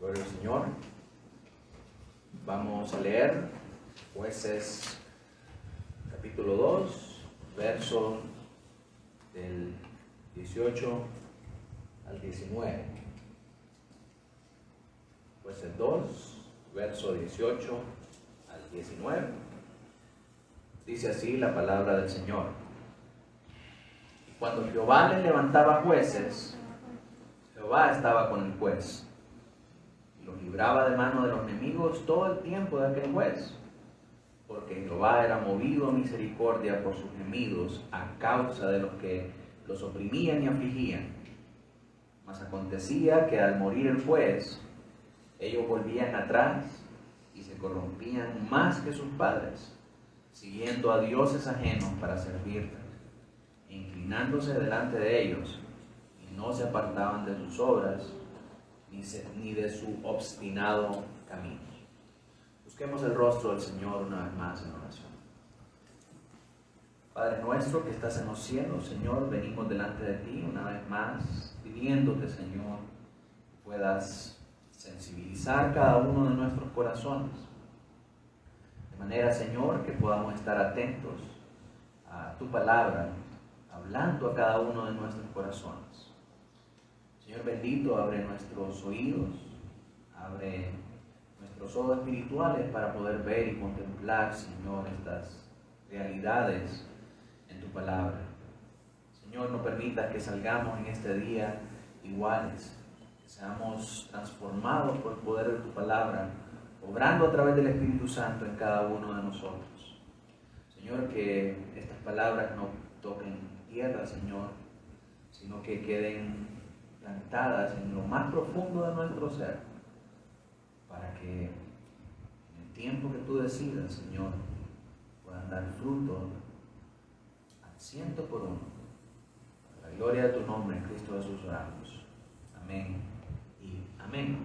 Gloria al Señor. Vamos a leer Jueces capítulo 2, verso del 18 al 19. Jueces 2, verso 18 al 19. Dice así la palabra del Señor. Y cuando Jehová le levantaba jueces, Jehová estaba con el juez, y los libraba de mano de los enemigos todo el tiempo de aquel juez, porque Jehová era movido a misericordia por sus gemidos a causa de los que los oprimían y afligían. Mas acontecía que al morir el juez, ellos volvían atrás y se corrompían más que sus padres, siguiendo a dioses ajenos para servirles, e inclinándose delante de ellos, y no se apartaban de sus obras, ni de su obstinado camino. Busquemos el rostro del Señor una vez más en oración. Padre nuestro que estás en los cielos, Señor, venimos delante de ti una vez más, pidiéndote, Señor, que puedas sensibilizar cada uno de nuestros corazones, de manera, Señor, que podamos estar atentos a tu palabra, hablando a cada uno de nuestros corazones. Señor bendito, abre nuestros oídos, abre nuestros ojos espirituales para poder ver y contemplar, Señor, estas realidades en tu palabra. Señor, no permitas que salgamos en este día iguales, que seamos transformados por el poder de tu palabra, obrando a través del Espíritu Santo en cada uno de nosotros. Señor, que estas palabras no toquen tierra, Señor, sino que queden plantadas en lo más profundo de nuestro ser, para que en el tiempo que tú decidas, Señor, puedan dar fruto al 100 por uno. Para la gloria de tu nombre, en Cristo Jesús oramos. Amén y amén.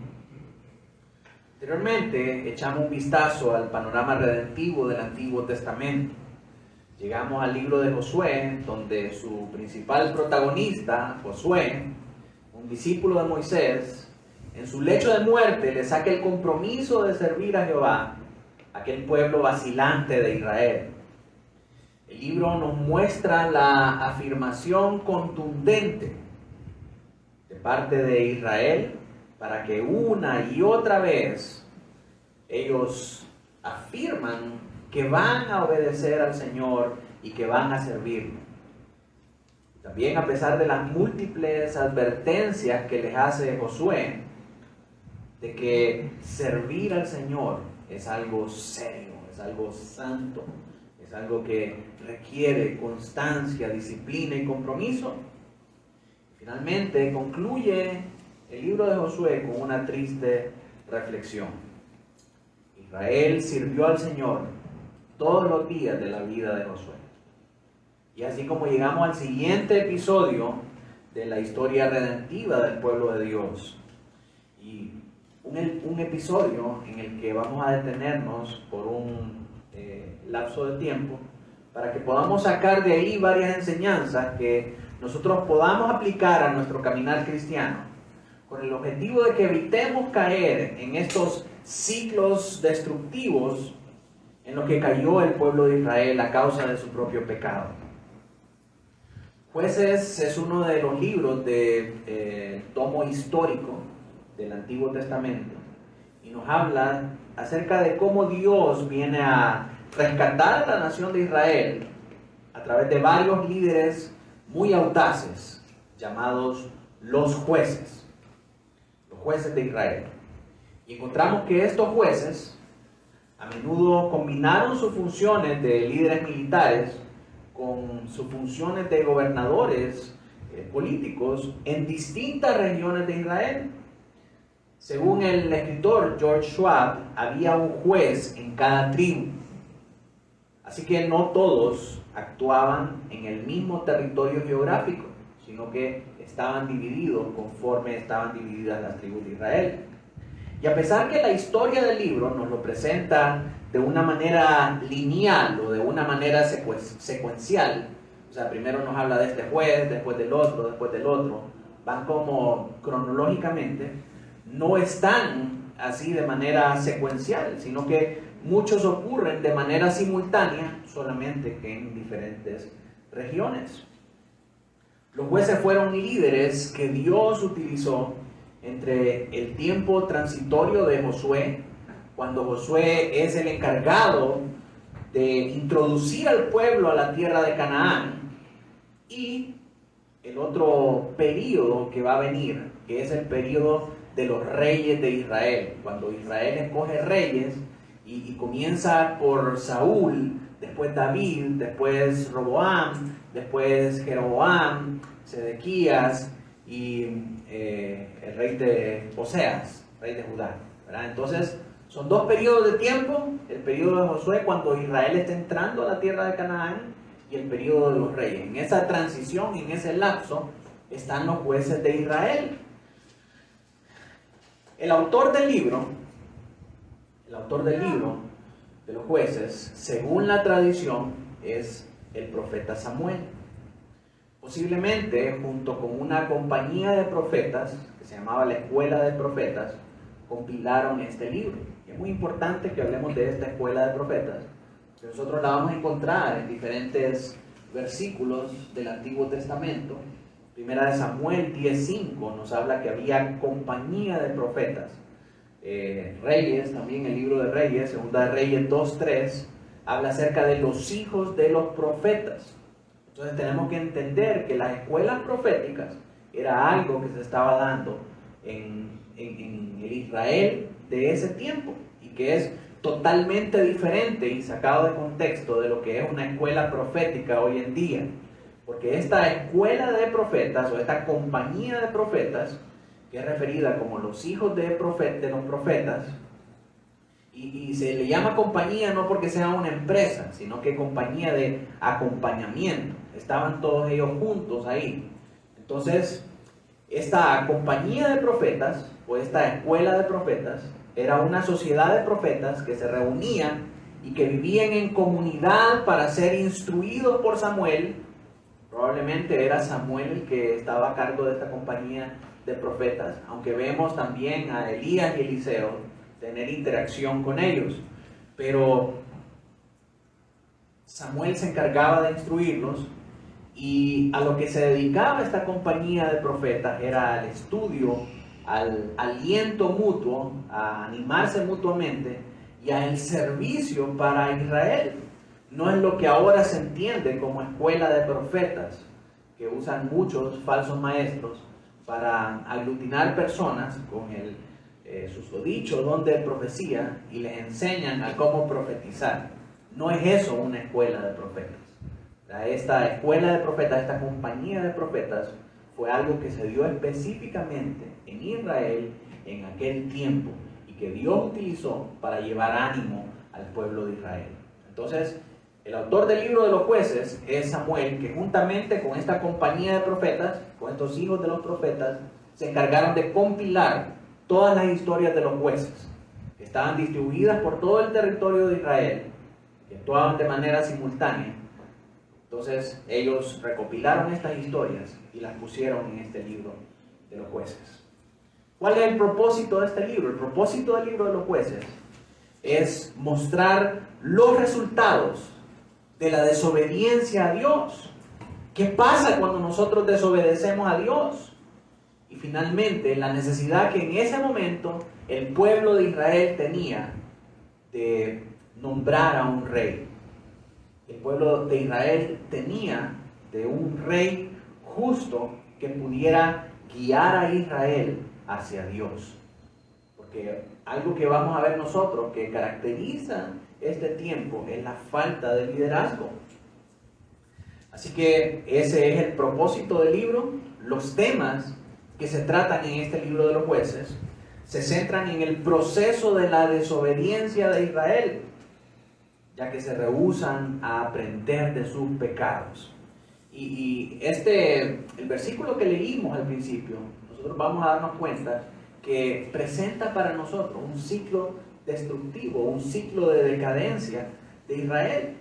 Anteriormente echamos un vistazo al panorama redentivo del Antiguo Testamento. Llegamos al libro de Josué, donde su principal protagonista, Josué, un discípulo de Moisés, en su lecho de muerte le saca el compromiso de servir a Jehová, aquel pueblo vacilante de Israel. El libro nos muestra la afirmación contundente de parte de Israel para que una y otra vez ellos afirman que van a obedecer al Señor y que van a servirlo. También, a pesar de las múltiples advertencias que les hace Josué, de que servir al Señor es algo serio, es algo santo, es algo que requiere constancia, disciplina y compromiso. Finalmente concluye el libro de Josué con una triste reflexión. Israel sirvió al Señor todos los días de la vida de Josué. Y así como llegamos al siguiente episodio de la historia redentiva del pueblo de Dios, y un episodio en el que vamos a detenernos por un lapso de tiempo para que podamos sacar de ahí varias enseñanzas que nosotros podamos aplicar a nuestro caminar cristiano, con el objetivo de que evitemos caer en estos ciclos destructivos en los que cayó el pueblo de Israel a causa de su propio pecado. Jueces es uno de los libros del tomo histórico del Antiguo Testamento y nos habla acerca de cómo Dios viene a rescatar a la nación de Israel a través de varios líderes muy audaces llamados los jueces de Israel. Y encontramos que estos jueces a menudo combinaron sus funciones de líderes militares con sus funciones de gobernadores políticos en distintas regiones de Israel. Según el escritor George Schwab, había un juez en cada tribu. Así que no todos actuaban en el mismo territorio geográfico, sino que estaban divididos conforme estaban divididas las tribus de Israel. Y a pesar que la historia del libro nos lo presenta de una manera lineal o de una manera secuencial, o sea, primero nos habla de este juez, después del otro, van como cronológicamente, no están así de manera secuencial, sino que muchos ocurren de manera simultánea, solamente que en diferentes regiones. Los jueces fueron líderes que Dios utilizó entre el tiempo transitorio de Josué, cuando Josué es el encargado de introducir al pueblo a la tierra de Canaán, y el otro periodo que va a venir, que es el periodo de los reyes de Israel, cuando Israel escoge reyes y comienza por Saúl, después David, después Roboam, después Jeroboam, Sedequías y el rey de Oseas, rey de Judá, ¿verdad? Entonces son dos periodos de tiempo: el periodo de Josué, cuando Israel está entrando a la tierra de Canaán, y el periodo de los reyes. En esa transición, en ese lapso, están los jueces de Israel. El autor del libro de los jueces, según la tradición, es el profeta Samuel. Posiblemente, junto con una compañía de profetas, que se llamaba la Escuela de Profetas, compilaron este libro. Y es muy importante que hablemos de esta Escuela de Profetas, que nosotros la vamos a encontrar en diferentes versículos del Antiguo Testamento. Primera de Samuel 10:5 nos habla que había compañía de profetas. Reyes, también el libro de Reyes, Segunda de Reyes 2:3, habla acerca de los hijos de los profetas. Entonces tenemos que entender que las escuelas proféticas era algo que se estaba dando en el Israel de ese tiempo, y que es totalmente diferente y sacado de contexto de lo que es una escuela profética hoy en día. Porque esta escuela de profetas, o esta compañía de profetas, que es referida como los hijos de los profetas, y se le llama compañía no porque sea una empresa, sino que compañía de acompañamiento. Estaban todos ellos juntos ahí. Entonces, esta compañía de profetas, o esta escuela de profetas, era una sociedad de profetas que se reunían y que vivían en comunidad para ser instruidos por Samuel. Probablemente era Samuel el que estaba a cargo de esta compañía de profetas, aunque vemos también a Elías y Eliseo tener interacción con ellos. Pero Samuel se encargaba de instruirlos, y a lo que se dedicaba esta compañía de profetas era al estudio, al aliento mutuo, a animarse mutuamente y al servicio para Israel. No es lo que ahora se entiende como escuela de profetas, que usan muchos falsos maestros para aglutinar personas con susodicho don de profecía, y les enseñan a cómo profetizar. No es eso una escuela de profetas. Esta escuela de profetas, esta compañía de profetas, fue algo que se dio específicamente en Israel en aquel tiempo, y que Dios utilizó para llevar ánimo al pueblo de Israel. Entonces, el autor del libro de los jueces es Samuel, que juntamente con esta compañía de profetas, con estos hijos de los profetas, se encargaron de compilar todas las historias de los jueces, que estaban distribuidas por todo el territorio de Israel, que actuaban de manera simultánea. Entonces ellos recopilaron estas historias y las pusieron en este libro de los jueces. ¿Cuál es el propósito de este libro? El propósito del libro de los jueces es mostrar los resultados de la desobediencia a Dios. ¿Qué pasa cuando nosotros desobedecemos a Dios? Y finalmente, la necesidad que en ese momento el pueblo de Israel tenía de nombrar a un rey. El pueblo de Israel tenía de un rey justo que pudiera guiar a Israel hacia Dios. Porque algo que vamos a ver nosotros que caracteriza este tiempo es la falta de liderazgo. Así que ese es el propósito del libro. Los temas que se tratan en este libro de los jueces se centran en el proceso de la desobediencia de Israel, ya que se rehúsan a aprender de sus pecados. Y el versículo que leímos al principio, nosotros vamos a darnos cuenta que presenta para nosotros un ciclo destructivo, un ciclo de decadencia de Israel.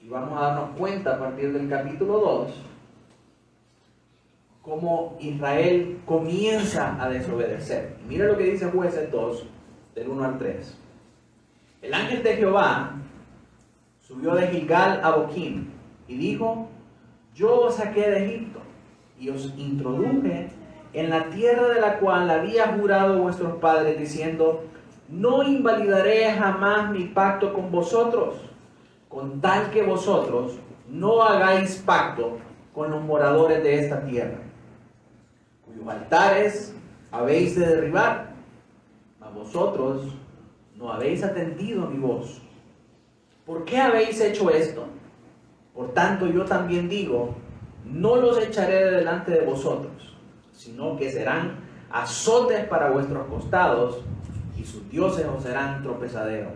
Y vamos a darnos cuenta a partir del capítulo 2 cómo Israel comienza a desobedecer. Mira lo que dice Jueces 2, del 1 al 3. El ángel de Jehová subió de Gilgal a Boquim y dijo: yo os saqué de Egipto y os introduje en la tierra de la cual había jurado vuestros padres, diciendo: no invalidaré jamás mi pacto con vosotros, con tal que vosotros no hagáis pacto con los moradores de esta tierra, cuyos altares habéis de derribar, mas vosotros no habéis atendido a mi voz. ¿Por qué habéis hecho esto? Por tanto, yo también digo: no los echaré de delante de vosotros, sino que serán azotes para vuestros costados, y sus dioses os serán tropezadero.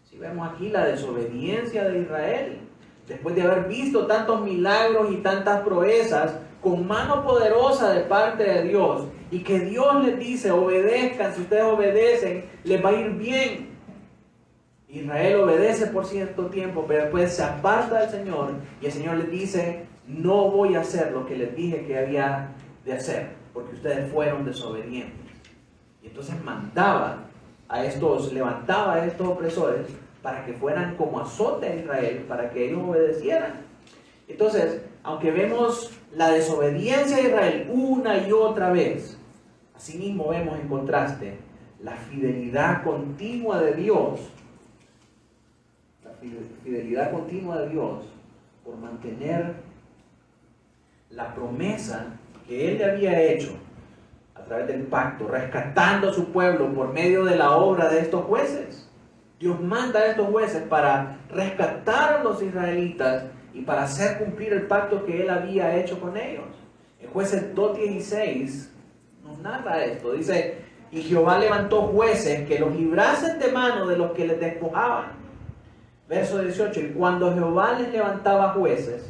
Si vemos aquí la desobediencia de Israel, después de haber visto tantos milagros y tantas proezas, con mano poderosa de parte de Dios, y que Dios les dice: obedezcan, si ustedes obedecen, les va a ir bien. Israel obedece por cierto tiempo, pero después se aparta del Señor, y el Señor les dice: no voy a hacer lo que les dije que había de hacer, porque ustedes fueron desobedientes. Y entonces levantaba a estos opresores para que fueran como azote a Israel, para que ellos obedecieran. Entonces, aunque vemos la desobediencia de Israel una y otra vez, asimismo vemos en contraste la fidelidad continua de Dios. La fidelidad continua de Dios por mantener la promesa que Él le había hecho a través del pacto, rescatando a su pueblo por medio de la obra de estos jueces. Dios manda a estos jueces para rescatar a los israelitas y para hacer cumplir el pacto que Él había hecho con ellos. En Jueces 2:16 nos narra esto. Dice: y Jehová levantó jueces que los librasen de mano de los que les despojaban. Verso 18: y cuando Jehová les levantaba jueces,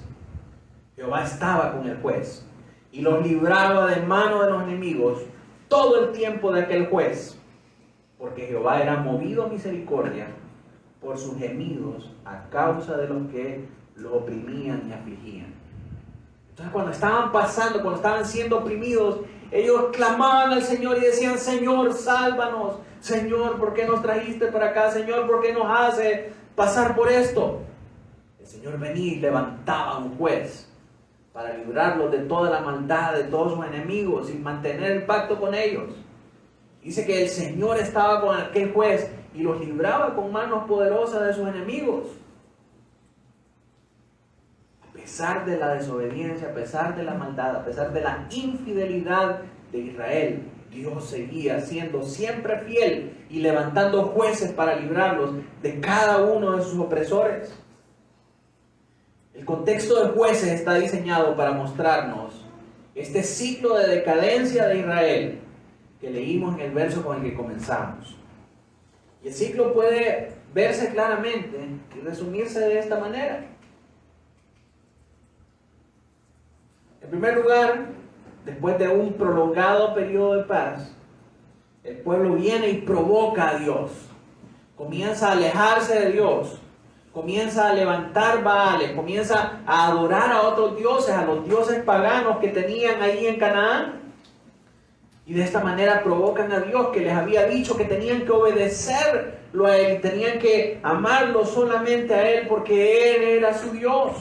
Jehová estaba con el juez y los libraba de mano de los enemigos todo el tiempo de aquel juez, porque Jehová era movido a misericordia por sus gemidos a causa de los que lo oprimían y afligían. Entonces, cuando estaban pasando, cuando estaban siendo oprimidos, ellos clamaban al Señor y decían: Señor, sálvanos. Señor, ¿por qué nos trajiste para acá? Señor, ¿por qué nos hace pasar por esto? El Señor venía y levantaba un juez para librarlos de toda la maldad, de todos sus enemigos, y mantener el pacto con ellos. Dice que el Señor estaba con aquel juez y los libraba con manos poderosas de sus enemigos. A pesar de la desobediencia, a pesar de la maldad, a pesar de la infidelidad de Israel, Dios seguía siendo siempre fiel y levantando jueces para librarlos de cada uno de sus opresores. El contexto de Jueces está diseñado para mostrarnos este ciclo de decadencia de Israel que leímos en el verso con el que comenzamos. Y el ciclo puede verse claramente y resumirse de esta manera. En primer lugar, después de un prolongado periodo de paz, el pueblo viene y provoca a Dios. Comienza a alejarse de Dios. Comienza a levantar Baales, comienza a adorar a otros dioses, a los dioses paganos que tenían ahí en Canaán. Y de esta manera provocan a Dios, que les había dicho que tenían que obedecerlo a Él, tenían que amarlo solamente a Él porque Él era su Dios.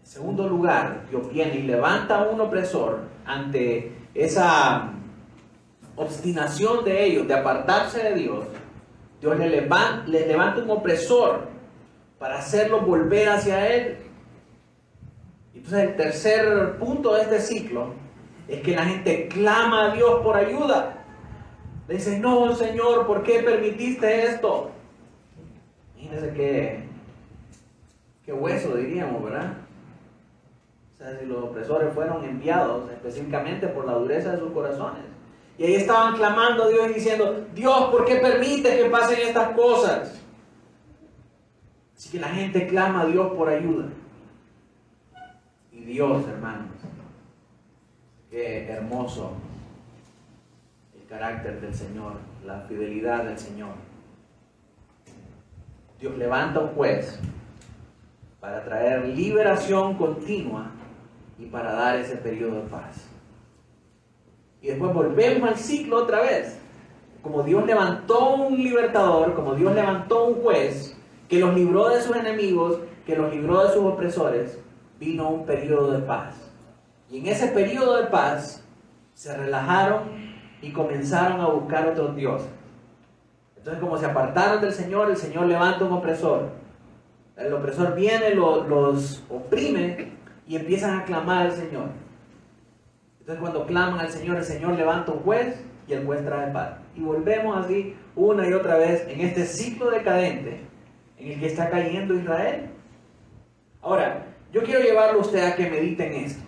En segundo lugar, Dios viene y levanta a un opresor ante esa obstinación de ellos de apartarse de Dios. Dios les levanta un opresor para hacerlo volver hacia Él. Entonces el tercer punto de este ciclo es que la gente clama a Dios por ayuda. Le dice: no, Señor, ¿por qué permitiste esto? Imagínense qué hueso diríamos, ¿verdad? O sea, si los opresores fueron enviados específicamente por la dureza de sus corazones. Y ahí estaban clamando a Dios y diciendo: Dios, ¿por qué permites que pasen estas cosas? Así que la gente clama a Dios por ayuda. Y Dios, hermanos, qué hermoso el carácter del Señor, la fidelidad del Señor. Dios levanta un juez para traer liberación continua y para dar ese periodo de paz. Y después volvemos al ciclo otra vez. Como Dios levantó un libertador, como Dios levantó un juez que los libró de sus enemigos, que los libró de sus opresores, vino un periodo de paz. Y en ese periodo de paz se relajaron y comenzaron a buscar otros dioses. Entonces, como se apartaron del Señor, el Señor levanta un opresor. El opresor viene, los oprime y empiezan a clamar al Señor. Entonces, cuando claman al Señor, el Señor levanta un juez y el juez trae paz. Y volvemos así una y otra vez en este ciclo decadente en el que está cayendo Israel. Ahora, yo quiero llevarlo a usted a que medite en esto.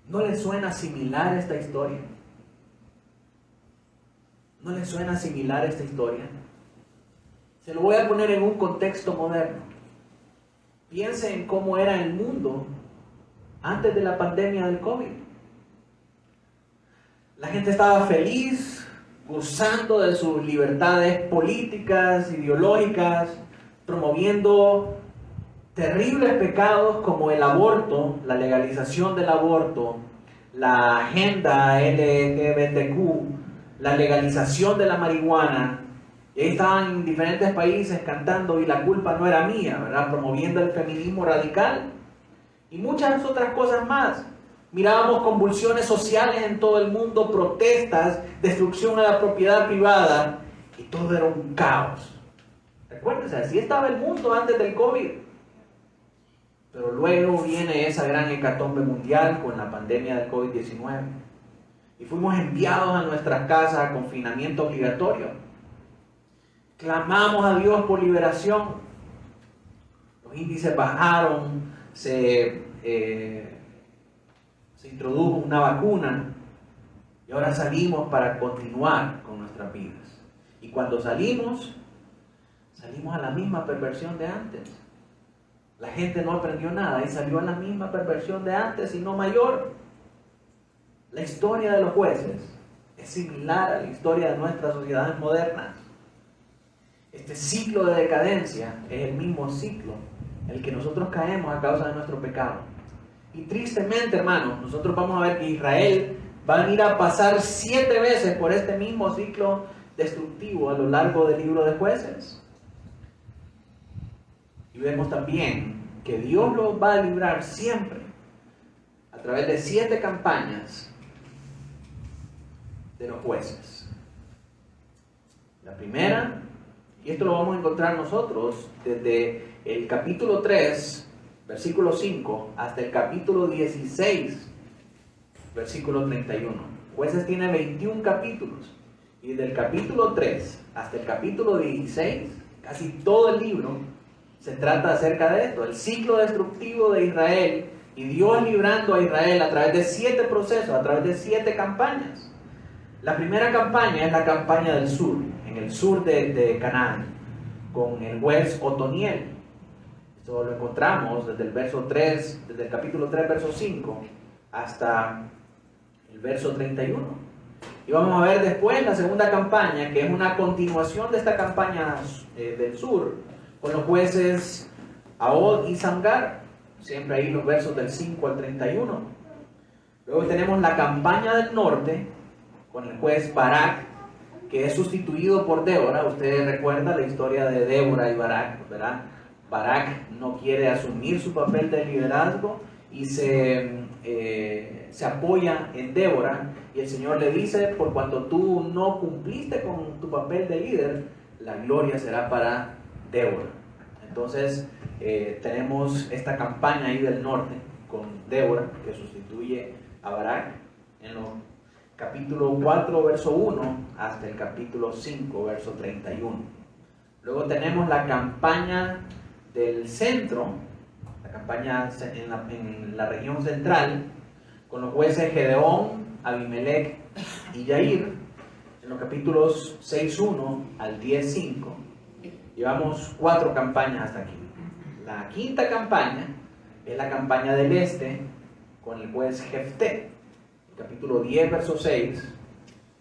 ¿No le suena similar esta historia? ¿No le suena similar esta historia? Se lo voy a poner en un contexto moderno. Piense en cómo era el mundo antes de la pandemia del COVID. La gente estaba feliz, gozando de sus libertades políticas, ideológicas, promoviendo terribles pecados como el aborto, la legalización del aborto, la agenda LGBTQ, la legalización de la marihuana. Y ahí estaban en diferentes países cantando "y la culpa no era mía", ¿verdad? Promoviendo el feminismo radical y muchas otras cosas más. Mirábamos convulsiones sociales en todo el mundo, protestas, destrucción a la propiedad privada, y todo era un caos. Recuérdense, así estaba el mundo antes del COVID. Pero luego viene esa gran hecatombe mundial con la pandemia del COVID-19. Y fuimos enviados a nuestras casas a confinamiento obligatorio. Clamamos a Dios por liberación. Los índices bajaron, se introdujo una vacuna y ahora salimos para continuar con nuestras vidas. Y cuando salimos a la misma perversión de antes. La gente no aprendió nada y salió a la misma perversión de antes y no mayor. La historia de los jueces es similar a la historia de nuestras sociedades modernas. Este ciclo de decadencia es el mismo ciclo en el que nosotros caemos a causa de nuestro pecado. Y tristemente, hermanos, nosotros vamos a ver que Israel va a venir a pasar 7 veces por este mismo ciclo destructivo a lo largo del libro de Jueces. Y vemos también que Dios los va a librar siempre a través de 7 campañas de los jueces. La primera, y esto lo vamos a encontrar nosotros desde el capítulo 3, versículo 5, hasta el capítulo 16, versículo 31. Jueces tiene 21 capítulos, y desde el capítulo 3 hasta el capítulo 16, casi todo el libro se trata acerca de esto, el ciclo destructivo de Israel y Dios librando a Israel a través de 7 procesos, a través de 7 campañas. La primera campaña es la campaña del sur, en el sur de Canaán, con el juez Otoniel. Esto lo encontramos desde el verso 3, desde el capítulo 3, verso 5, hasta el verso 31. Y vamos a ver después la segunda campaña, que es una continuación de esta campaña del sur, con los jueces Ahod y Samgar, siempre ahí los versos del 5 al 31. Luego tenemos la campaña del norte, con el juez Barak, que es sustituido por Débora. Ustedes recuerdan la historia de Débora y Barak, ¿verdad? Barak no quiere asumir su papel de liderazgo y se apoya en Débora, y el Señor le dice: por cuanto tú no cumpliste con tu papel de líder, la gloria será para Débora. Entonces tenemos esta campaña ahí del norte con Débora, que sustituye a Barak, en los capítulo 4, verso 1, hasta el capítulo 5, verso 31. Luego tenemos la campaña del centro, la campaña en la región central, con los jueces Gedeón, Abimelech y Yair, en los capítulos 6.1 al 10.5. Llevamos 4 campañas hasta aquí. La quinta campaña es la campaña del este, con el juez Jefté, capítulo 10, verso 6,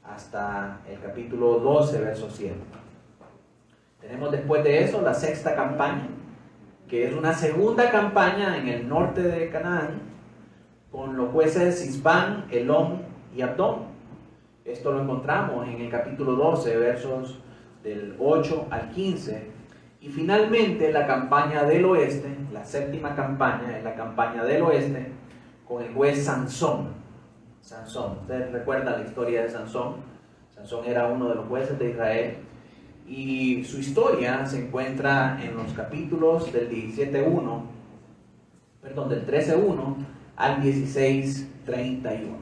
hasta el capítulo 12, verso 7. Tenemos después de eso la sexta campaña, que es una segunda campaña en el norte de Canaán, con los jueces Sisbán, Elón y Abdón. Esto lo encontramos en el capítulo 12, versos del 8 al 15. Y finalmente la campaña del oeste, la séptima campaña, es la campaña del oeste, con el juez Sansón. Sansón, usted recuerda la historia de Sansón. Sansón era uno de los jueces de Israel. Y su historia se encuentra en los capítulos del 13:1 al 16:31.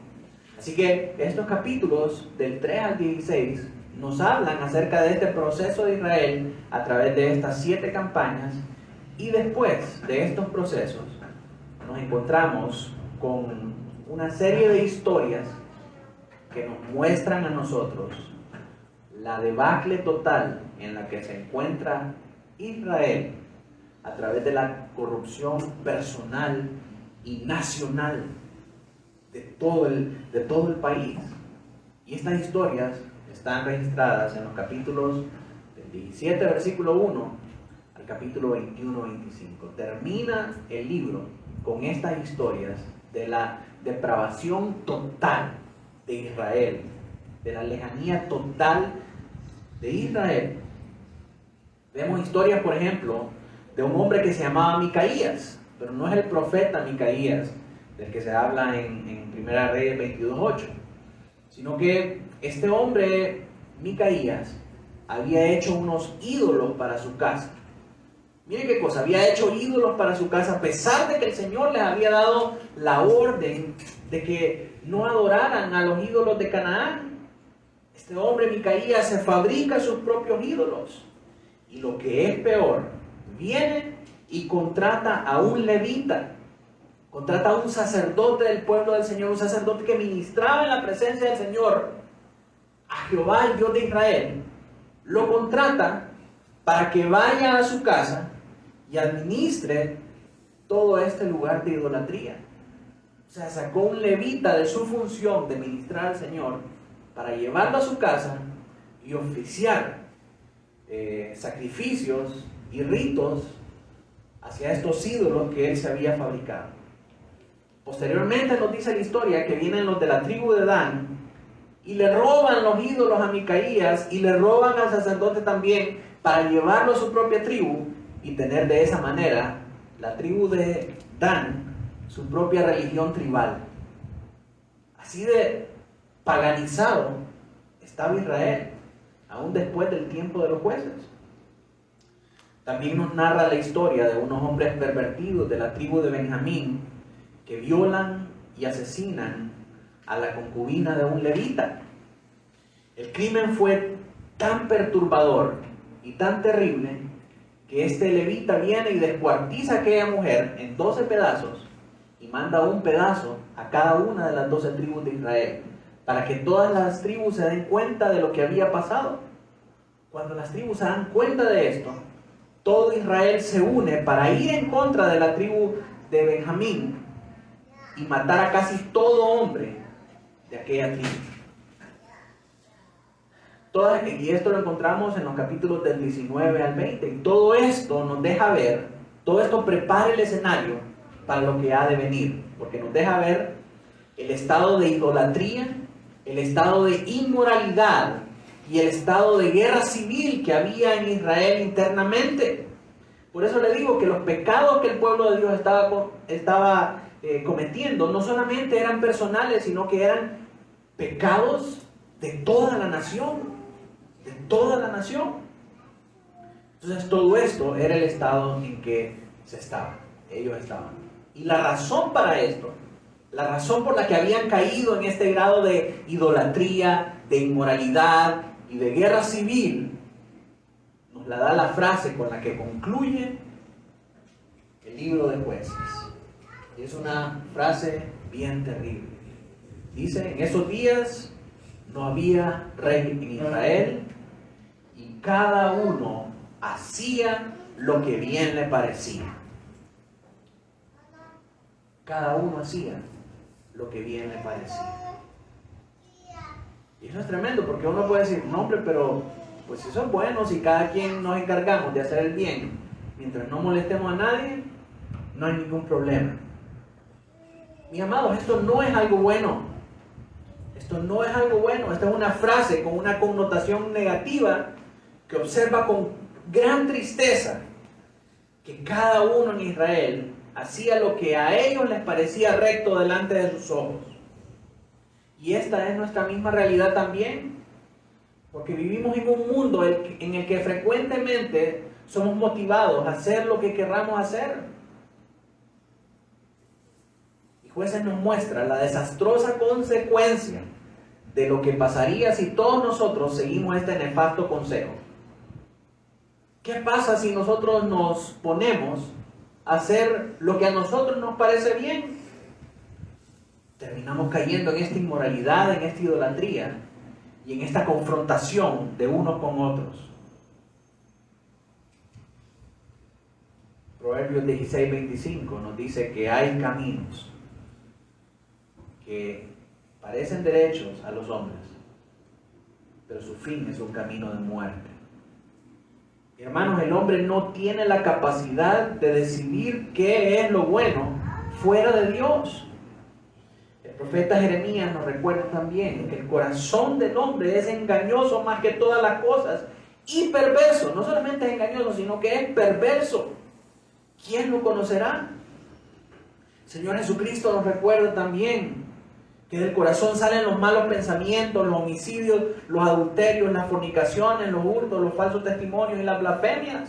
Así que estos capítulos del 3 al 16 nos hablan acerca de este proceso de Israel a través de estas 7 campañas, y después de estos procesos nos encontramos con una serie de historias que nos muestran a nosotros la debacle total en la que se encuentra Israel a través de la corrupción personal y nacional de todo el país. Y estas historias están registradas en los capítulos del 17, versículo 1 al capítulo 21, 25. Termina el libro con estas historias de la depravación total de Israel, de la lejanía total de Israel. Vemos historias, por ejemplo, de un hombre que se llamaba Micaías, pero no es el profeta Micaías del que se habla en Primera Reyes 22:8, sino que este hombre Micaías había hecho unos ídolos para su casa. Mire qué cosa, había hecho ídolos para su casa a pesar de que el Señor les había dado la orden de que no adoraran a los ídolos de Canaán. Este hombre Micaías se fabrica sus propios ídolos, y lo que es peor, viene y contrata a un levita, contrata a un sacerdote del pueblo del Señor, un sacerdote que ministraba en la presencia del Señor a Jehová, el Dios de Israel. Lo contrata para que vaya a su casa y administre todo este lugar de idolatría. O sea, sacó un levita de su función de ministrar al Señor para llevarlo a su casa y oficiar sacrificios y ritos hacia estos ídolos que él se había fabricado. Posteriormente nos dice la historia que vienen los de la tribu de Dan y le roban los ídolos a Micaías y le roban al sacerdote también para llevarlo a su propia tribu y tener de esa manera la tribu de Dan su propia religión tribal. Así de paganizado estaba Israel, aún después del tiempo de los jueces. También nos narra la historia de unos hombres pervertidos de la tribu de Benjamín que violan y asesinan a la concubina de un levita. El crimen fue tan perturbador y tan terrible que este levita viene y descuartiza a aquella mujer en 12 pedazos y manda un pedazo a cada una de las 12 tribus de Israel, para que todas las tribus se den cuenta de lo que había pasado. Cuando las tribus se dan cuenta de esto, todo Israel se une para ir en contra de la tribu de Benjamín y matar a casi todo hombre de aquella tribu. Y esto lo encontramos en los capítulos del 19 al 20. Y todo esto nos deja ver, todo esto prepara el escenario para lo que ha de venir, porque nos deja ver el estado de idolatría, el estado de inmoralidad y el estado de guerra civil que había en Israel internamente. Por eso le digo que los pecados que el pueblo de Dios estaba cometiendo no solamente eran personales, sino que eran pecados de toda la nación, de toda la nación. Entonces todo esto era el estado en que ellos estaban. Y la razón para esto, la razón por la que habían caído en este grado de idolatría, de inmoralidad y de guerra civil, nos la da la frase con la que concluye el libro de Jueces. Y es una frase bien terrible. Dice: en esos días no había rey en Israel, y cada uno hacía lo que bien le parecía. Cada uno hacía lo que bien le parecía. Y eso es tremendo, porque uno puede decir: no, hombre, pero pues eso es bueno, si cada quien nos encargamos de hacer el bien, mientras no molestemos a nadie, no hay ningún problema. Mis amados, esto no es algo bueno. Esto no es algo bueno. Esta es una frase con una connotación negativa que observa con gran tristeza que cada uno en Israel hacía lo que a ellos les parecía recto delante de sus ojos. Y esta es nuestra misma realidad también, porque vivimos en un mundo en el que frecuentemente somos motivados a hacer lo que querramos hacer. Y Jueces nos muestra la desastrosa consecuencia de lo que pasaría si todos nosotros seguimos este nefasto consejo. ¿Qué pasa si nosotros nos ponemos a hacer lo que a nosotros nos parece bien? Terminamos cayendo en esta inmoralidad, en esta idolatría y en esta confrontación de unos con otros. Proverbios 16:25 nos dice que hay caminos que parecen derechos a los hombres, pero su fin es un camino de muerte. Hermanos, el hombre no tiene la capacidad de decidir qué es lo bueno fuera de Dios. El profeta Jeremías nos recuerda también que el corazón del hombre es engañoso más que todas las cosas y perverso. No solamente es engañoso, sino que es perverso. ¿Quién lo conocerá? El Señor Jesucristo nos recuerda también que del corazón salen los malos pensamientos, los homicidios, los adulterios, las fornicaciones, los hurtos, los falsos testimonios y las blasfemias.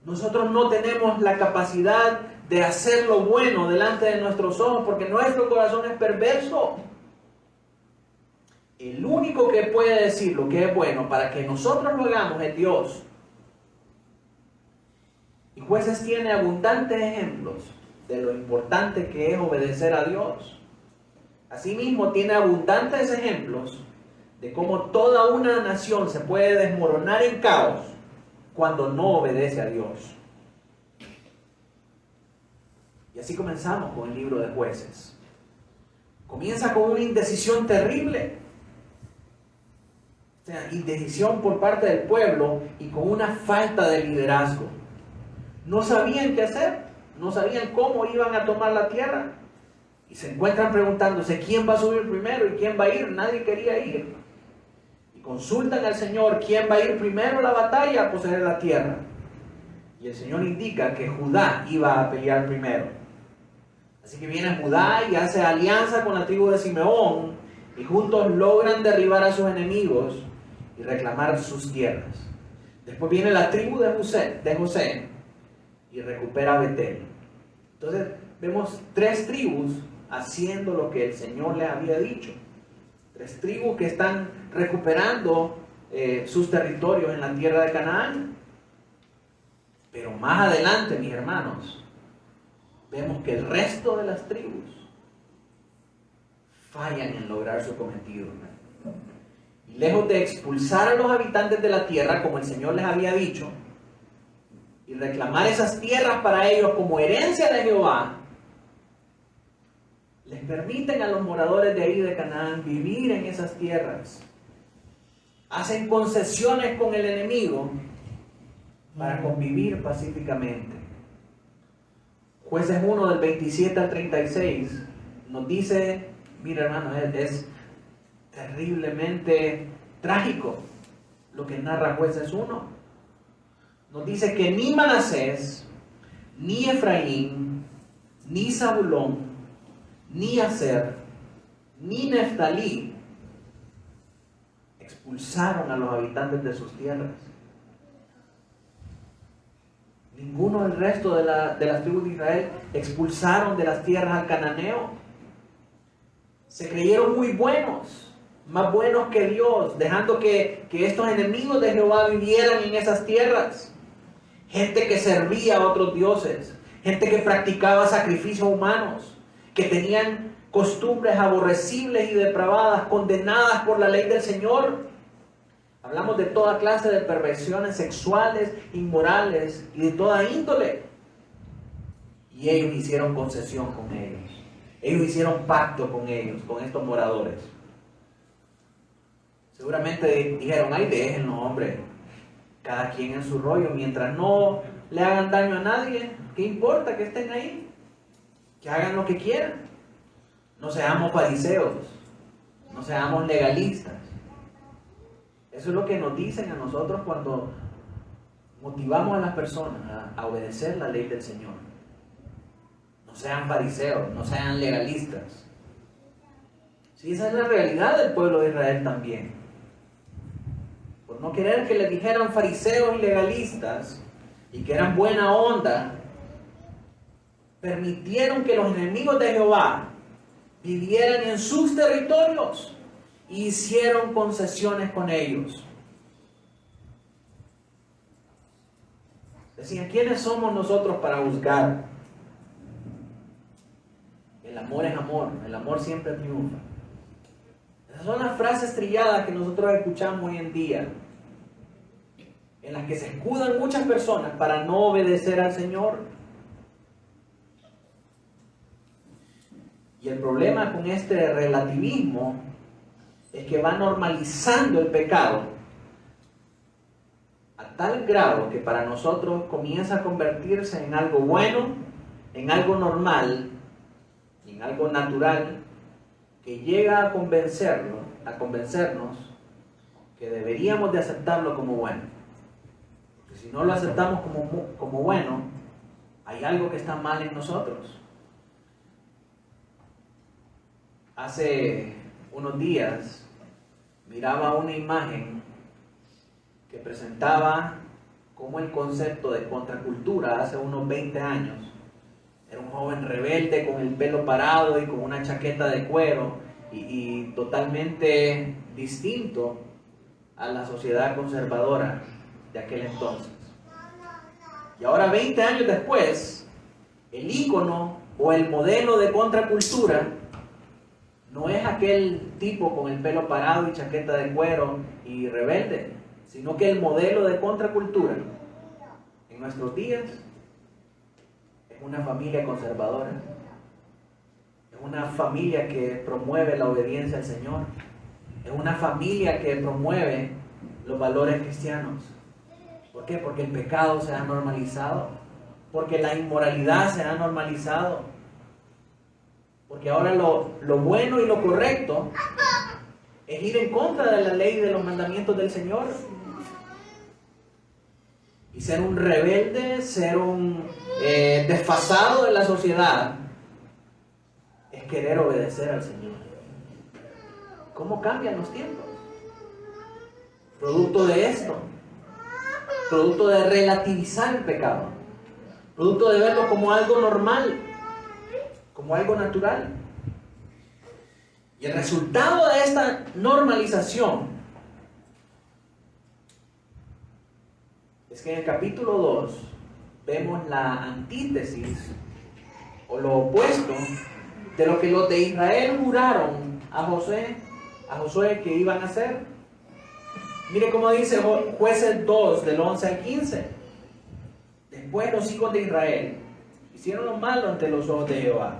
Nosotros no tenemos la capacidad de hacer lo bueno delante de nuestros ojos porque nuestro corazón es perverso. El único que puede decir lo que es bueno para que nosotros lo hagamos es Dios. Y Jueces tiene abundantes ejemplos de lo importante que es obedecer a Dios. Asimismo, tiene abundantes ejemplos de cómo toda una nación se puede desmoronar en caos cuando no obedece a Dios. Y así comenzamos con el libro de Jueces. Comienza con una indecisión terrible. O sea, indecisión por parte del pueblo y con una falta de liderazgo. No sabían qué hacer. No sabían cómo iban a tomar la tierra. Y se encuentran preguntándose quién va a subir primero y quién va a ir. Nadie quería ir. Y consultan al Señor quién va a ir primero a la batalla a poseer la tierra. Y el Señor indica que Judá iba a pelear primero. Así que viene Judá y hace alianza con la tribu de Simeón. Y juntos logran derribar a sus enemigos y reclamar sus tierras. Después viene la tribu de José y recupera Betel. Entonces vemos 3 tribus haciendo lo que el Señor les había dicho. 3 tribus que están recuperando sus territorios en la tierra de Canaán. Pero más adelante, mis hermanos, vemos que el resto de las tribus fallan en lograr su cometido. Y lejos de expulsar a los habitantes de la tierra, como el Señor les había dicho, y reclamar esas tierras para ellos como herencia de Jehová, les permiten a los moradores de ahí de Canaán vivir en esas tierras. Hacen concesiones con el enemigo para convivir pacíficamente. Jueces 1 del 27 al 36 nos dice, mira hermanos, es terriblemente trágico lo que narra Jueces 1. Nos dice que ni Manasés, ni Efraín, ni Zabulón, ni Aser, ni Neftalí expulsaron a los habitantes de sus tierras. Ninguno del resto de las tribus de Israel expulsaron de las tierras al cananeo. Se creyeron muy buenos, más buenos que Dios, dejando que estos enemigos de Jehová vivieran en esas tierras. Gente que servía a otros dioses, gente que practicaba sacrificios humanos, que tenían costumbres aborrecibles y depravadas, condenadas por la ley del Señor. Hablamos de toda clase de perversiones sexuales, inmorales y de toda índole. Y ellos hicieron concesión con ellos. Ellos hicieron pacto con ellos, con estos moradores. Seguramente dijeron, ay, déjenlo, hombre. Cada quien en su rollo, mientras no le hagan daño a nadie, ¿qué importa que estén ahí? que hagan lo que quieran. No seamos fariseos, no seamos legalistas. Eso es lo que nos dicen a nosotros cuando motivamos a las personas a obedecer la ley del Señor. No sean fariseos, no sean legalistas. Sí, esa es la realidad del pueblo de Israel también. Por no querer que le dijeran fariseos y legalistas y que eran buena onda, permitieron que los enemigos de Jehová vivieran en sus territorios y hicieron concesiones con ellos. Decían, ¿quiénes somos nosotros para juzgar? El amor es amor, el amor siempre triunfa. Esas son las frases trilladas que nosotros escuchamos hoy en día, en las que se escudan muchas personas para no obedecer al Señor. Y el problema con este relativismo es que va normalizando el pecado a tal grado que para nosotros comienza a convertirse en algo bueno, en algo normal, en algo natural, que llega a convencernos que deberíamos de aceptarlo como bueno. Porque si no lo aceptamos como bueno, hay algo que está mal en nosotros. Hace unos días miraba una imagen que presentaba como el concepto de contracultura hace unos 20 años. Era un joven rebelde con el pelo parado y con una chaqueta de cuero y totalmente distinto a la sociedad conservadora de aquel entonces. Y ahora 20 años después, el ícono o el modelo de contracultura no es aquel tipo con el pelo parado y chaqueta de cuero y rebelde, sino que el modelo de contracultura en nuestros días es una familia conservadora, es una familia que promueve la obediencia al Señor, es una familia que promueve los valores cristianos. ¿Por qué? Porque el pecado se ha normalizado, porque la inmoralidad se ha normalizado. Porque ahora lo bueno y lo correcto es ir en contra de la ley y de los mandamientos del Señor. Y ser un rebelde, ser un desfasado de la sociedad, es querer obedecer al Señor. ¿Cómo cambian los tiempos? Producto de esto. Producto de relativizar el pecado. Producto de verlo como algo normal, como algo natural. Y el resultado de esta normalización es que en el capítulo 2 vemos la antítesis o lo opuesto de lo que los de Israel juraron a Josué que iban a hacer. Mire cómo dice Jueces 2 del 11 al 15. Después los hijos de Israel hicieron lo malo ante los ojos de Jehová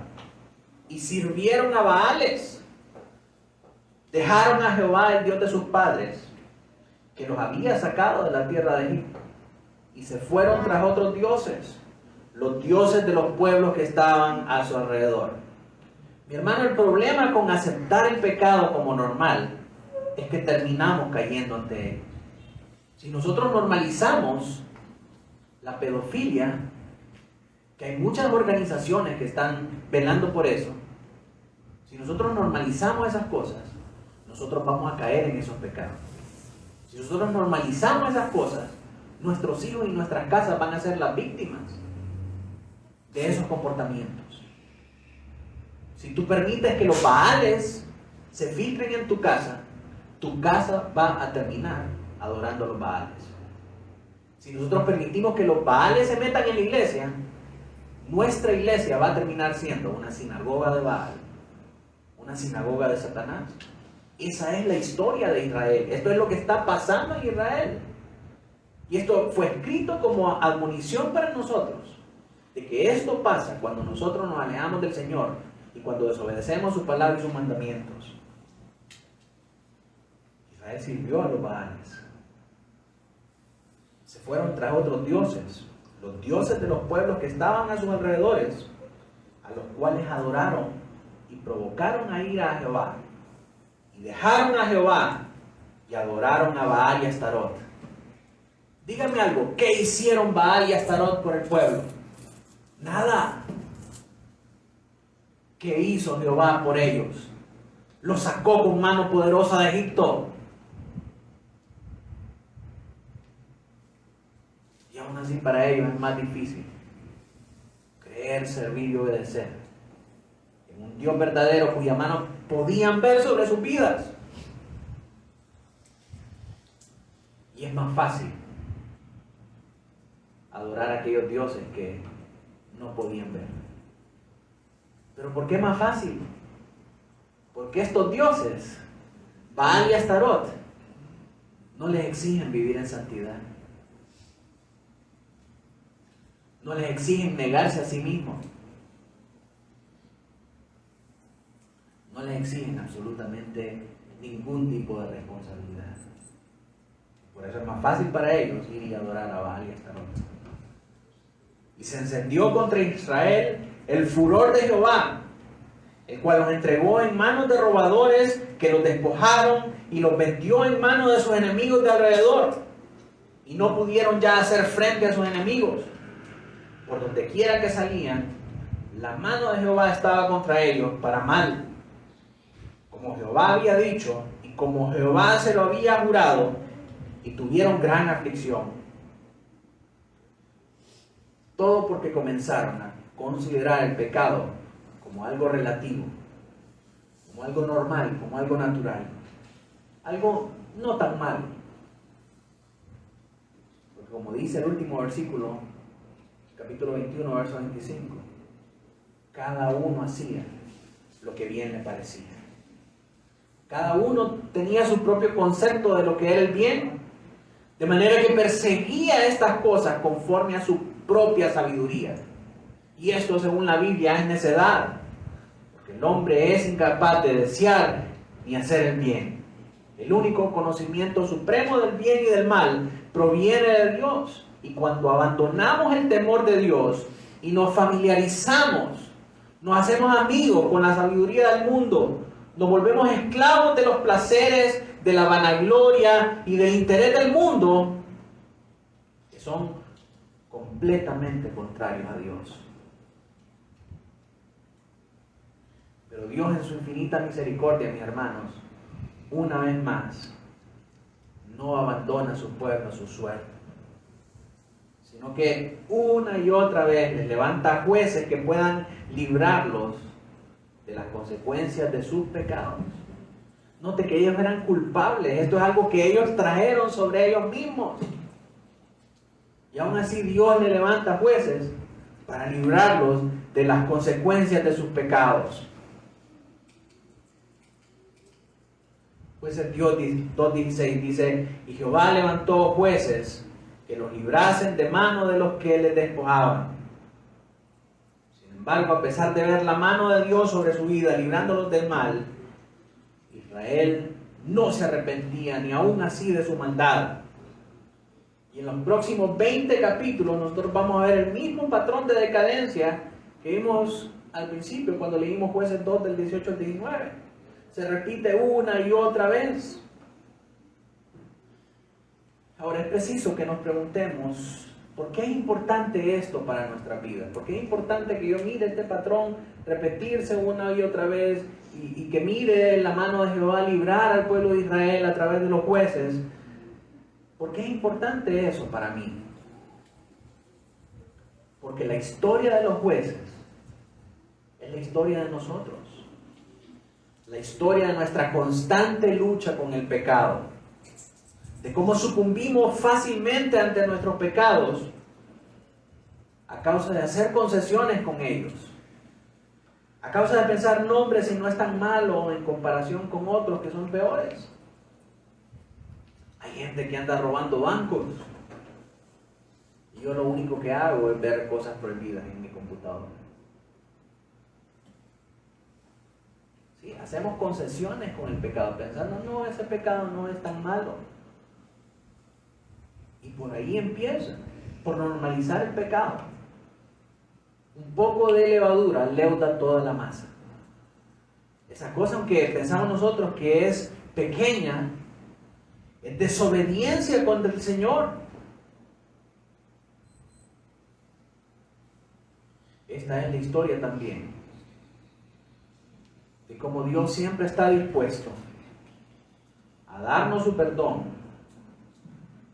y sirvieron a Baales. Dejaron a Jehová, el Dios de sus padres, que los había sacado de la tierra de Egipto, y se fueron tras otros dioses, los dioses de los pueblos que estaban a su alrededor. Mi hermano, el problema con aceptar el pecado como normal es que terminamos cayendo ante él. Si nosotros normalizamos la pedofilia, que hay muchas organizaciones que están velando por eso, si nosotros normalizamos esas cosas, nosotros vamos a caer en esos pecados. Si nosotros normalizamos esas cosas, nuestros hijos y nuestras casas van a ser las víctimas de esos comportamientos. Si tú permites que los baales se filtren en tu casa va a terminar adorando a los baales. Si nosotros permitimos que los baales se metan en la iglesia, nuestra iglesia va a terminar siendo una sinagoga de Baal, una sinagoga de Satanás. Esa es la historia de Israel. Esto es lo que está pasando en Israel. Y esto fue escrito como admonición para nosotros, de que esto pasa cuando nosotros nos alejamos del Señor y cuando desobedecemos su palabra y sus mandamientos. Israel sirvió a los Baales. Se fueron tras otros dioses, los dioses de los pueblos que estaban a sus alrededores, a los cuales adoraron y provocaron a ira a Jehová, y dejaron a Jehová y adoraron a Baal y Astarot. Díganme algo, ¿qué hicieron Baal y Astarot por el pueblo? Nada. ¿Qué hizo Jehová por ellos? Los sacó con mano poderosa de Egipto. Y aún así para ellos es más difícil creer, servir y obedecer en un Dios verdadero cuya mano podían ver sobre sus vidas. Y es más fácil adorar a aquellos dioses que no podían ver. ¿Pero por qué es más fácil? Porque estos dioses, Baal y Astarot, no les exigen vivir en santidad. No les exigen negarse a sí mismos. No les exigen absolutamente ningún tipo de responsabilidad. Por eso es más fácil para ellos ir y adorar a Baal y Astarot. Y se encendió contra Israel el furor de Jehová, el cual los entregó en manos de robadores que los despojaron y los vendió en manos de sus enemigos de alrededor. Y no pudieron ya hacer frente a sus enemigos. Por donde quiera que salían, la mano de Jehová estaba contra ellos para mal. Como Jehová había dicho y como Jehová se lo había jurado, y tuvieron gran aflicción. Todo porque comenzaron a considerar el pecado como algo relativo, como algo normal, como algo natural, algo no tan malo. Porque como dice el último versículo, capítulo 21, verso 25, cada uno hacía lo que bien le parecía. Cada uno tenía su propio concepto de lo que era el bien, de manera que perseguía estas cosas conforme a su propia sabiduría. Y esto, según la Biblia, es necedad, porque el hombre es incapaz de desear ni hacer el bien. El único conocimiento supremo del bien y del mal proviene de Dios. Y cuando abandonamos el temor de Dios y nos familiarizamos, nos hacemos amigos con la sabiduría del mundo, nos volvemos esclavos de los placeres, de la vanagloria y del interés del mundo, que son completamente contrarios a Dios. Pero Dios, en su infinita misericordia, mis hermanos, una vez más, no abandona a su pueblo a su suerte, sino que una y otra vez les levanta jueces que puedan librarlos de las consecuencias de sus pecados. Note que ellos eran culpables. Esto es algo que ellos trajeron sobre ellos mismos. Y aún así Dios le levanta jueces para librarlos de las consecuencias de sus pecados. Jueces Dios 2:16 dice: y Jehová levantó jueces que los librasen de mano de los que les despojaban. Sin embargo, a pesar de ver la mano de Dios sobre su vida, librándolos del mal, Israel no se arrepentía ni aún así de su maldad. Y en los próximos 20 capítulos nosotros vamos a ver el mismo patrón de decadencia que vimos al principio cuando leímos Jueces 2 del 18 al 19. Se repite una y otra vez. Ahora es preciso que nos preguntemos, ¿por qué es importante esto para nuestra vida? ¿Por qué es importante que yo mire este patrón repetirse una y otra vez y que mire la mano de Jehová librar al pueblo de Israel a través de los jueces? ¿Por qué es importante eso para mí? Porque la historia de los jueces es la historia de nosotros. La historia de nuestra constante lucha con el pecado. De cómo sucumbimos fácilmente ante nuestros pecados a causa de hacer concesiones con ellos. A causa de pensar, no hombre, si no es tan malo en comparación con otros que son peores. Hay gente que anda robando bancos. Y yo lo único que hago es ver cosas prohibidas en mi computadora. ¿Sí? Hacemos concesiones con el pecado, pensando, no, ese pecado no es tan malo. Y por ahí empieza, por normalizar el pecado. Un poco de levadura leuda toda la masa. Esa cosa, aunque pensamos nosotros que es pequeña, es desobediencia contra el Señor. Esta es la historia también de cómo Dios siempre está dispuesto a darnos su perdón,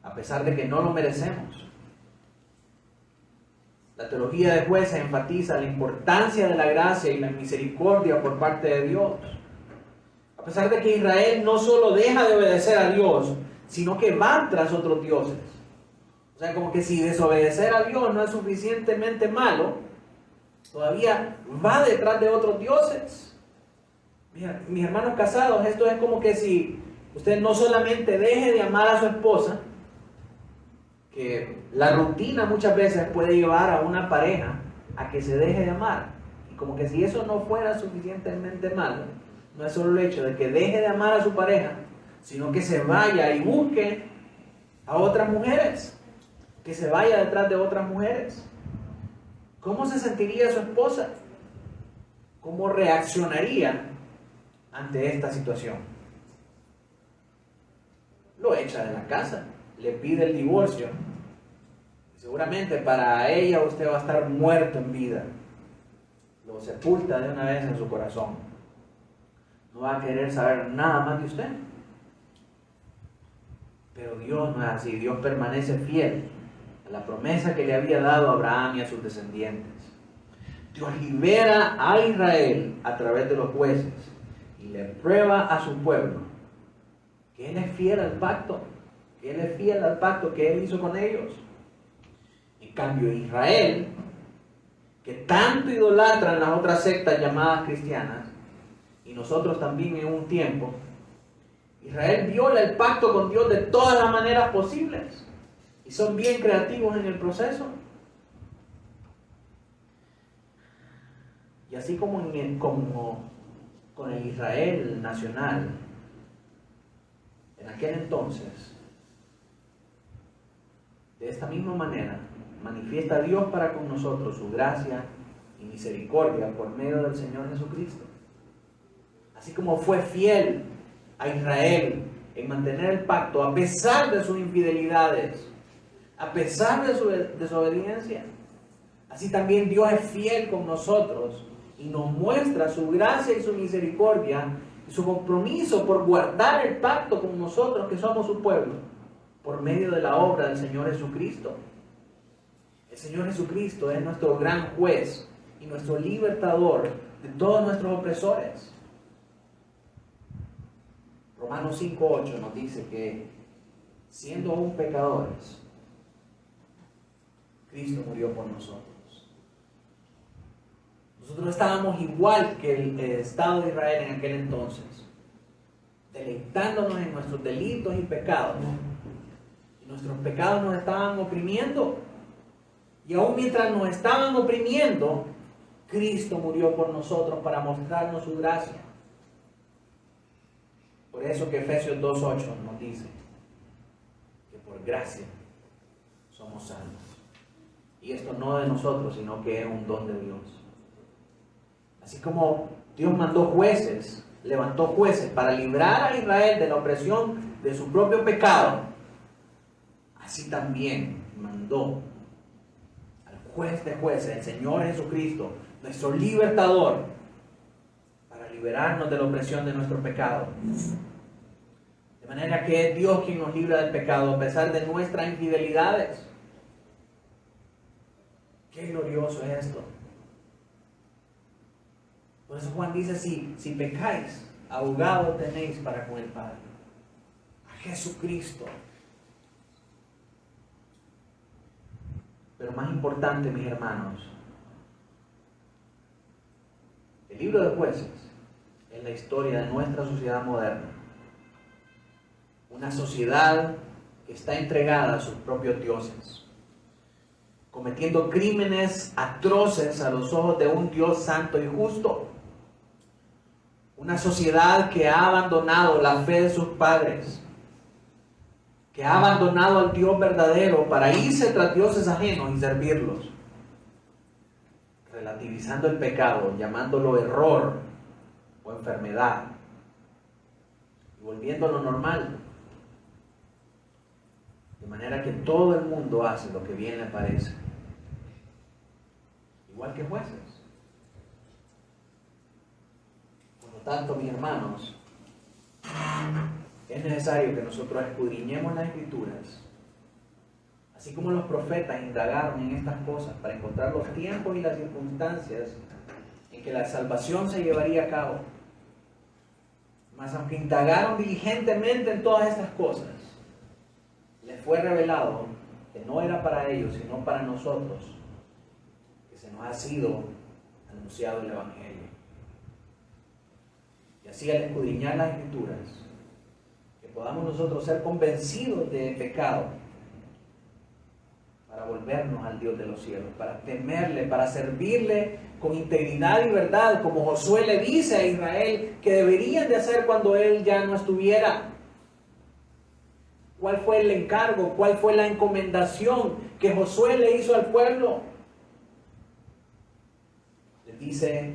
a pesar de que no lo merecemos. La teología de Jueces enfatiza la importancia de la gracia y la misericordia por parte de Dios. A pesar de que Israel no solo deja de obedecer a Dios, sino que va tras otros dioses. O sea, como que si desobedecer a Dios no es suficientemente malo, todavía va detrás de otros dioses. Mira, mis hermanos casados, esto es como que si usted no solamente deje de amar a su esposa, que la rutina muchas veces puede llevar a una pareja a que se deje de amar. Y como que si eso no fuera suficientemente malo, no es solo el hecho de que deje de amar a su pareja, sino que se vaya y busque a otras mujeres, que se vaya detrás de otras mujeres. ¿Cómo se sentiría su esposa? ¿Cómo reaccionaría ante esta situación? Lo echa de la casa, le pide el divorcio. Seguramente para ella usted va a estar muerto en vida. Lo sepulta de una vez en su corazón. No va a querer saber nada más de usted. Pero Dios no es así. Dios permanece fiel a la promesa que le había dado a Abraham y a sus descendientes. Dios libera a Israel a través de los jueces y le prueba a su pueblo que Él es fiel al pacto, que Él es fiel al pacto que Él hizo con ellos. En cambio, Israel, que tanto idolatran las otras sectas llamadas cristianas, y nosotros también en un tiempo, Israel viola el pacto con Dios de todas las maneras posibles, y son bien creativos en el proceso. Y así como con el Israel nacional, en aquel entonces, de esta misma manera, manifiesta Dios para con nosotros su gracia y misericordia por medio del Señor Jesucristo. Así como fue fiel a Israel en mantener el pacto a pesar de sus infidelidades, a pesar de su desobediencia, así también Dios es fiel con nosotros y nos muestra su gracia y su misericordia y su compromiso por guardar el pacto con nosotros que somos su pueblo, por medio de la obra del Señor Jesucristo. El Señor Jesucristo es nuestro gran juez y nuestro libertador de todos nuestros opresores. Romanos 5:8 nos dice que, siendo aún pecadores, Cristo murió por nosotros. Nosotros estábamos igual que el Estado de Israel en aquel entonces, deleitándonos en nuestros delitos y pecados. Y nuestros pecados nos estaban oprimiendo. Y aún mientras nos estaban oprimiendo, Cristo murió por nosotros para mostrarnos su gracia. Por eso que Efesios 2:8 nos dice que por gracia somos salvos. Y esto no de nosotros, sino que es un don de Dios. Así como Dios mandó jueces, levantó jueces para librar a Israel de la opresión de su propio pecado, así también mandó al juez de jueces, el Señor Jesucristo, nuestro libertador, para liberarnos de la opresión de nuestro pecado. De manera que es Dios quien nos libra del pecado a pesar de nuestras infidelidades. Qué glorioso es esto. Por eso Juan dice, si pecáis, abogado tenéis para con el Padre, a Jesucristo. Pero más importante, mis hermanos, el libro de Jueces es la historia de nuestra sociedad moderna. Una sociedad que está entregada a sus propios dioses, cometiendo crímenes atroces a los ojos de un Dios santo y justo. Una sociedad que ha abandonado la fe de sus padres, que ha abandonado al Dios verdadero para irse tras dioses ajenos y servirlos. relativizando el pecado, llamándolo error o enfermedad, y volviéndolo normal. De manera que todo el mundo hace lo que bien le parece, igual que jueces. Por lo tanto, mis hermanos, es necesario que nosotros escudriñemos las Escrituras, así como los profetas indagaron en estas cosas para encontrar los tiempos y las circunstancias en que la salvación se llevaría a cabo. Mas aunque indagaron diligentemente en todas estas cosas, les fue revelado que no era para ellos, sino para nosotros, que se nos ha sido anunciado el Evangelio. Y así, al escudriñar las Escrituras, que podamos nosotros ser convencidos de pecado, para volvernos al Dios de los cielos, para temerle, para servirle con integridad y verdad, como Josué le dice a Israel que deberían de hacer cuando él ya no estuviera. ¿Cuál fue el encargo? ¿Cuál fue la encomendación que Josué le hizo al pueblo? Les dice: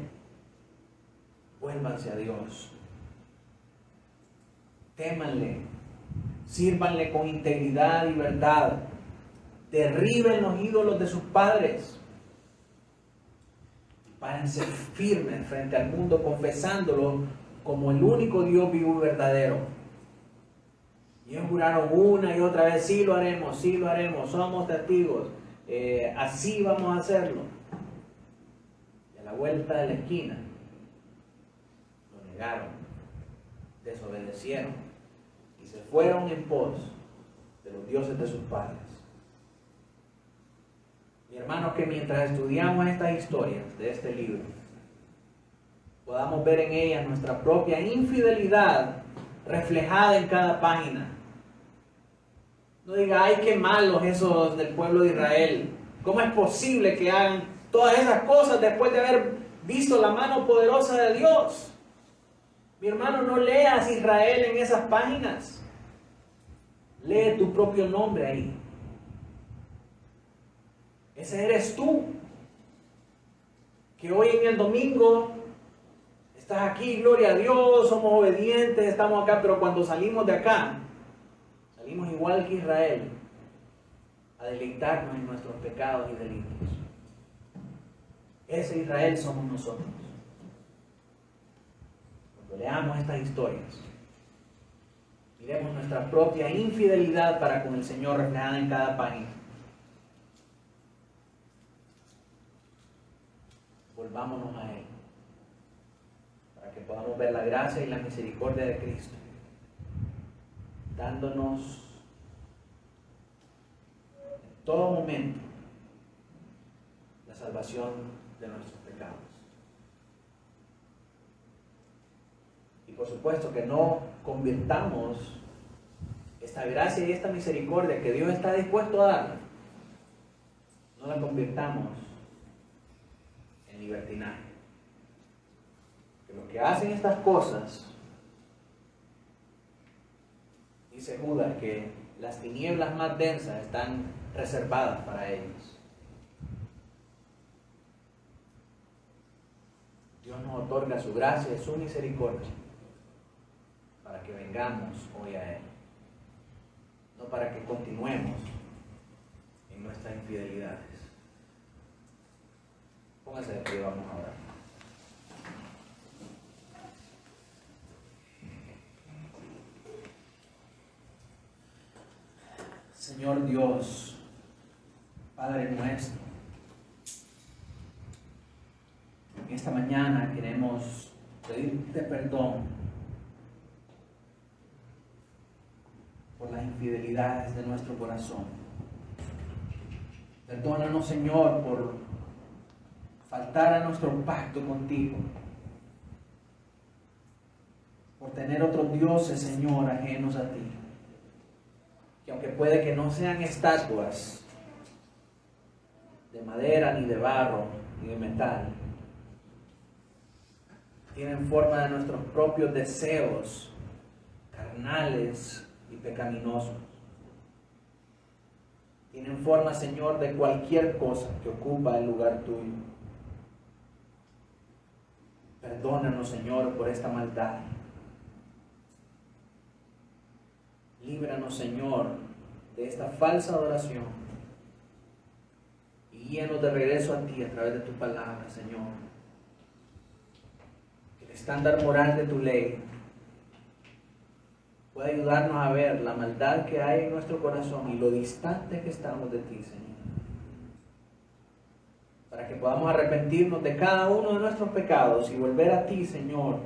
vuélvanse a Dios, témanle, sírvanle con integridad y verdad, derriben los ídolos de sus padres, párense firmes frente al mundo, confesándolo como el único Dios vivo y verdadero. Y ellos juraron una y otra vez: sí lo haremos, somos testigos, así vamos a hacerlo. Y a la vuelta de la esquina lo negaron, desobedecieron y se fueron en pos de los dioses de sus padres. Mi hermanos, que mientras estudiamos estas historias de este libro, podamos ver en ellas nuestra propia infidelidad reflejada en cada página. No diga: ay, qué malos esos del pueblo de Israel. ¿Cómo es posible que hagan todas esas cosas después de haber visto la mano poderosa de Dios? Mi hermano, no leas Israel en esas páginas. Lee tu propio nombre ahí. Ese eres tú, que hoy en el domingo estás aquí, gloria a Dios, somos obedientes, estamos acá, pero cuando salimos de acá, salimos igual que Israel, a deleitarnos en nuestros pecados y delitos. Ese Israel somos nosotros. Cuando leamos estas historias, miremos nuestra propia infidelidad para con el Señor reflejada en cada página. Volvámonos a Él, para que podamos ver la gracia y la misericordia de Cristo, dándonos en todo momento la salvación de nuestros pecados. Y por supuesto que no convirtamos esta gracia y esta misericordia que Dios está dispuesto a dar, no la convirtamos en libertinaje. Que los que hacen estas cosas, dice Judas, que las tinieblas más densas están reservadas para ellos. Dios nos otorga su gracia y su misericordia para que vengamos hoy a Él, no para que continuemos en nuestras infidelidades. Póngase de pie, vamos a orar. Señor Dios, Padre nuestro, en esta mañana queremos pedirte perdón por las infidelidades de nuestro corazón. Perdónanos, Señor, por faltar a nuestro pacto contigo, por tener otros dioses, Señor, ajenos a ti, que aunque puede que no sean estatuas de madera, ni de barro, ni de metal, tienen forma de nuestros propios deseos carnales y pecaminosos. Tienen forma, Señor, de cualquier cosa que ocupa el lugar tuyo. Perdónanos, Señor, por esta maldad. Líbranos, Señor, de esta falsa adoración. Y guíanos de regreso a ti a través de tu palabra, Señor. Que el estándar moral de tu ley pueda ayudarnos a ver la maldad que hay en nuestro corazón y lo distante que estamos de ti, Señor. Para que podamos arrepentirnos de cada uno de nuestros pecados y volver a ti, Señor.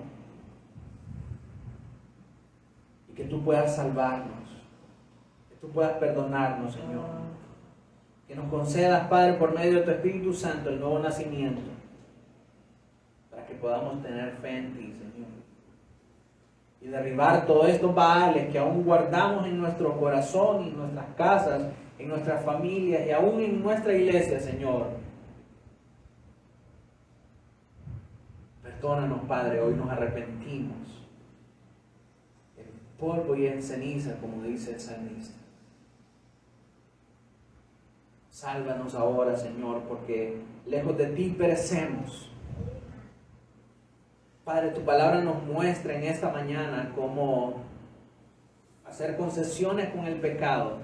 Y que tú puedas salvarnos, que tú puedas perdonarnos, Señor. Que nos concedas, Padre, por medio de tu Espíritu Santo, el nuevo nacimiento, para que podamos tener fe en ti, Señor. Y derribar todos estos baales que aún guardamos en nuestro corazón, en nuestras casas, en nuestras familias y aún en nuestra iglesia, Señor. Perdónanos, Padre, hoy nos arrepentimos en polvo y en ceniza, como dice el salmista. Sálvanos ahora, Señor, porque lejos de ti perecemos. Padre, tu palabra nos muestra en esta mañana cómo hacer concesiones con el pecado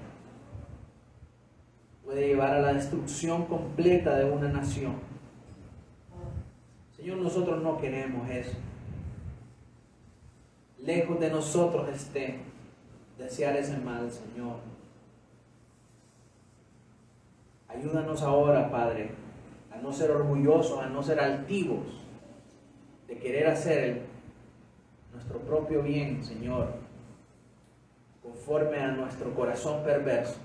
puede llevar a la destrucción completa de una nación. Señor, nosotros no queremos eso. Lejos de nosotros esté desear ese mal, Señor. Ayúdanos ahora, Padre, a no ser orgullosos, a no ser altivos, de querer hacer nuestro propio bien, Señor, conforme a nuestro corazón perverso,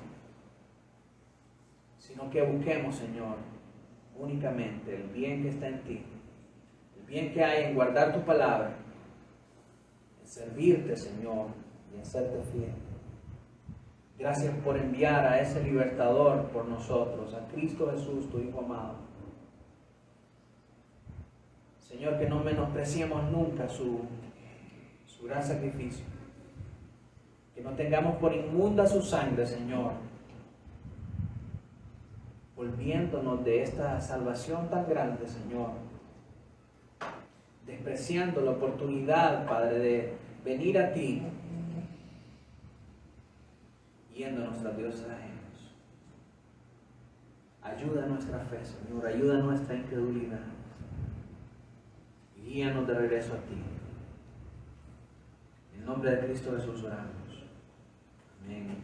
sino que busquemos, Señor, únicamente el bien que está en ti, el bien que hay en guardar tu palabra, en servirte, Señor, y en serte fiel. Gracias por enviar a ese libertador por nosotros, a Cristo Jesús, tu Hijo amado. Señor, que no menospreciemos nunca su gran sacrificio. Que no tengamos por inmunda su sangre, Señor, volviéndonos de esta salvación tan grande, Señor, despreciando la oportunidad, Padre, de venir a ti, yéndonos tras dioses ajenos. Ayuda a nuestra fe, Señor, ayuda a nuestra incredulidad. Y guíanos de regreso a ti. En el nombre de Cristo Jesús oramos. Amén.